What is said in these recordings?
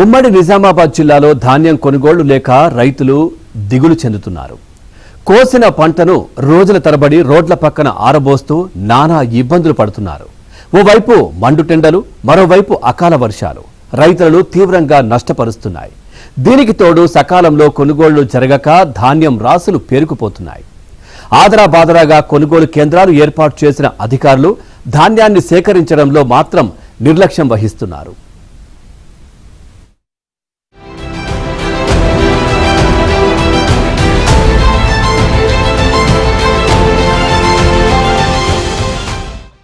ఉమ్మడి నిజామాబాద్ జిల్లాలో ధాన్యం కొనుగోళ్లు లేక రైతులు దిగులు చెందుతున్నారు. కోసిన పంటను రోజుల తరబడి రోడ్ల పక్కన ఆరబోస్తూ నానా ఇబ్బందులు పడుతున్నారు. ఓవైపు మండుటెండలు, మరోవైపు అకాల వర్షాలు రైతులను తీవ్రంగా నష్టపరుస్తున్నాయి. దీనికి తోడు సకాలంలో కొనుగోళ్లు జరగక ధాన్యం రాసులు పేరుకుపోతున్నాయి. ఆదరాబాదరాగా కొనుగోలు కేంద్రాలు ఏర్పాటు చేసిన అధికారులు ధాన్యాన్ని సేకరించడంలో మాత్రం నిర్లక్ష్యం వహిస్తున్నారు.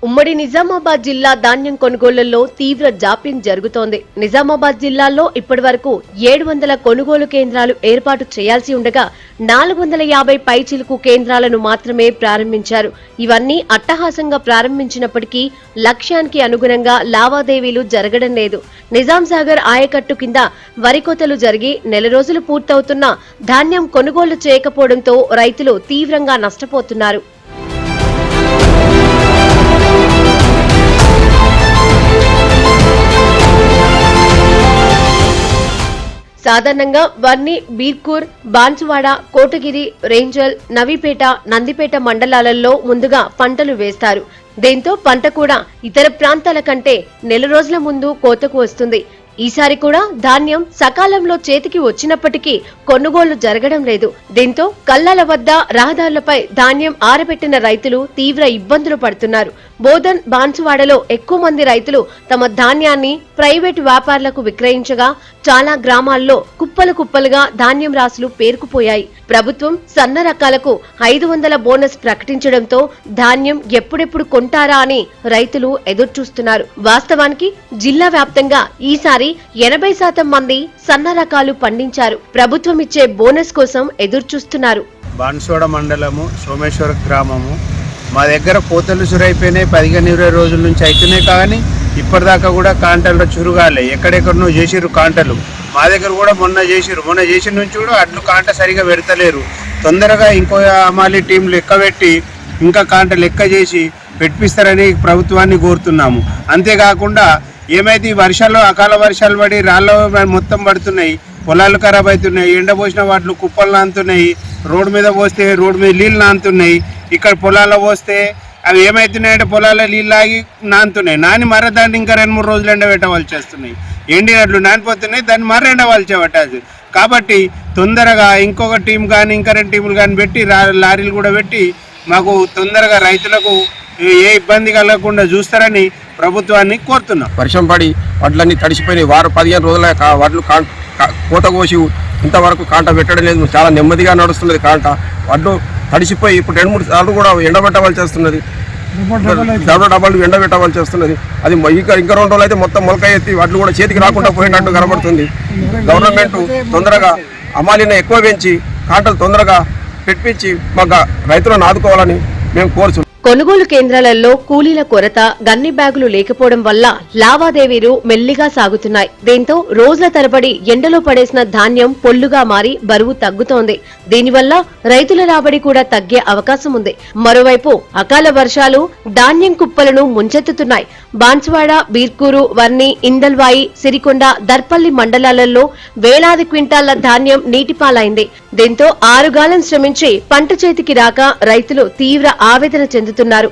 ఉమ్మడి నిజామాబాద్ జిల్లా ధాన్యం కొనుగోళ్లలో తీవ్ర జాప్యం జరుగుతోంది. నిజామాబాద్ జిల్లాలో ఇప్పటి వరకు 700 కొనుగోలు కేంద్రాలు ఏర్పాటు చేయాల్సి ఉండగా 450 పైచిలుకు కేంద్రాలను మాత్రమే ప్రారంభించారు. ఇవన్నీ అట్టహాసంగా ప్రారంభించినప్పటికీ లక్ష్యానికి అనుగుణంగా లావాదేవీలు జరగడం లేదు. నిజాం సాగర్ ఆయకట్టు కింద వరి కోతలు జరిగి నెల రోజులు పూర్తవుతున్నా ధాన్యం కొనుగోలు చేయకపోవడంతో రైతులు తీవ్రంగా నష్టపోతున్నారు. సాధారణంగా వర్ని, బీర్కూర్, బాన్సువాడ, కోటగిరి, రేంజల్, నవీపేట, నందిపేట మండలాలలో ముందుగా పంటలు వేస్తారు. దీంతో పంట కూడా ఇతర ప్రాంతాల కంటే నెల రోజుల ముందు కోతకు వస్తుంది. ఈసారి కూడా ధాన్యం సకాలంలో చేతికి వచ్చినప్పటికీ కొనుగోళ్లు జరగడం లేదు. దీంతో కల్లాల వద్ద రహదారులపై ధాన్యం ఆరబెట్టిన రైతులు తీవ్ర ఇబ్బందులు పడుతున్నారు. బోధన్, బాన్సువాడలో ఎక్కువ మంది రైతులు తమ ధాన్యాన్ని ప్రైవేటు వ్యాపారులకు విక్రయించగా చాలా గ్రామాల్లో కుప్పలు కుప్పలుగా ధాన్యం రాసులు పేరుకుపోయాయి. ప్రభుత్వం సన్న రకాలకు 500 బోనస్ ప్రకటించడంతో ధాన్యం ఎప్పుడెప్పుడు కొంటారా అని రైతులు ఎదురుచూస్తున్నారు. వాస్తవానికి జిల్లా వ్యాప్తంగా ఈసారి 80% మంది సన్న రకాలు పండించారు. ప్రభుత్వం ఇచ్చే బోనస్ కోసం ఎదురుచూస్తున్నారు. బాన్సువాడ మండలము, సోమేశ్వర గ్రామము, మా దగ్గర కోతలు సురైపోయినాయి. 15-20 రోజుల నుంచి అవుతున్నాయి. కానీ ఇప్పటిదాకా కూడా కాంటలు చురుగాలే. ఎక్కడెక్కడనో చేసిర్రు కాంటలు. మా దగ్గర కూడా మొన్న చేసిన నుంచి కూడా అట్లు కాంట సరిగా పెడతలేరు. తొందరగా ఇంకో అమాలి టీంలు లెక్కబెట్టి ఇంకా కాంట లెక్క చేసి పెట్టిస్తారని ప్రభుత్వాన్ని కోరుతున్నాము. అంతేకాకుండా ఏమైతే ఈ వర్షాలు, అకాల వర్షాలు పడి రాళ్ళు మొత్తం పడుతున్నాయి, పొలాలు ఖరాబ్ అవుతున్నాయి, ఎండపోసిన వాటిలో కుప్పలు నానుతున్నాయి, రోడ్డు మీద పోస్తే రోడ్డు మీద నీళ్ళు నానుతున్నాయి, ఇక్కడ పొలాల్లో పోస్తే అవి ఏమవుతున్నాయంటే పొలాల్లో నీళ్ళు ఆగి నానుతున్నాయి. నాని మర్ర దాన్ని ఇంకా 2-3 రోజులు ఎండబెట్టవలసి వస్తున్నాయి. ఎండినట్లు నానిపోతున్నాయి, దాన్ని మర్ర ఎండవలసి పట్టాలి. కాబట్టి తొందరగా ఇంకొక టీం కానీ ఇంకా 2 టీములు కానీ పెట్టి లారీలు కూడా పెట్టి మాకు తొందరగా రైతులకు ఏ ఇబ్బంది కలగకుండా చూస్తారని ప్రభుత్వాన్ని కోరుతున్నాం. వర్షం పడి వడ్లన్నీ తడిసిపోయినాయి. 15 రోజుల వడ్లు కోత కోసి ఇంతవరకు కాంట పెట్టడం లేదు. చాలా నెమ్మదిగా నడుస్తున్నది కాంట. వడ్లు తడిసిపోయి ఇప్పుడు 2-3 సార్లు కూడా ఎండబెట్టవలసి వస్తున్నది. డబ్బలు ఎండబెట్టవలసి వస్తున్నది. అది ఇంకా 2 రోజులు అయితే మొత్తం మొలక ఎత్తి వడ్లు కూడా చేతికి రాకుండా పోయినట్టు కనబడుతుంది. గవర్నమెంట్ తొందరగా అమాలిని ఎక్కువ పెంచి కాంటలు తొందరగా పెట్టించి మాకు రైతులను ఆదుకోవాలని మేము కోరుతున్నాం. కొనుగోలు కేంద్రాలలో కూలీల కొరత, గన్ని బ్యాగులు లేకపోవడం వల్ల లావాదేవీలు మెల్లిగా సాగుతున్నాయి. దీంతో రోజుల తరబడి ఎండలో పడేసిన ధాన్యం పొల్లుగా మారి బరువు తగ్గుతోంది. దీనివల్ల రైతుల రాబడి కూడా తగ్గే అవకాశం ఉంది. మరోవైపు అకాల వర్షాలు ధాన్యం కుప్పలను ముంచెత్తుతున్నాయి. బాన్సువాడ, బీర్కూరు, వర్ని, ఇందల్వాయి, సిరికొండ, దర్పల్లి మండలాలలో వేలాది క్వింటాళ్ల ధాన్యం నీటిపాలైంది. దీంతో 6 గాలం శ్రమించి పంట చేతికి రాక రైతులు తీవ్ర ఆవేదన చెందుతున్నారు.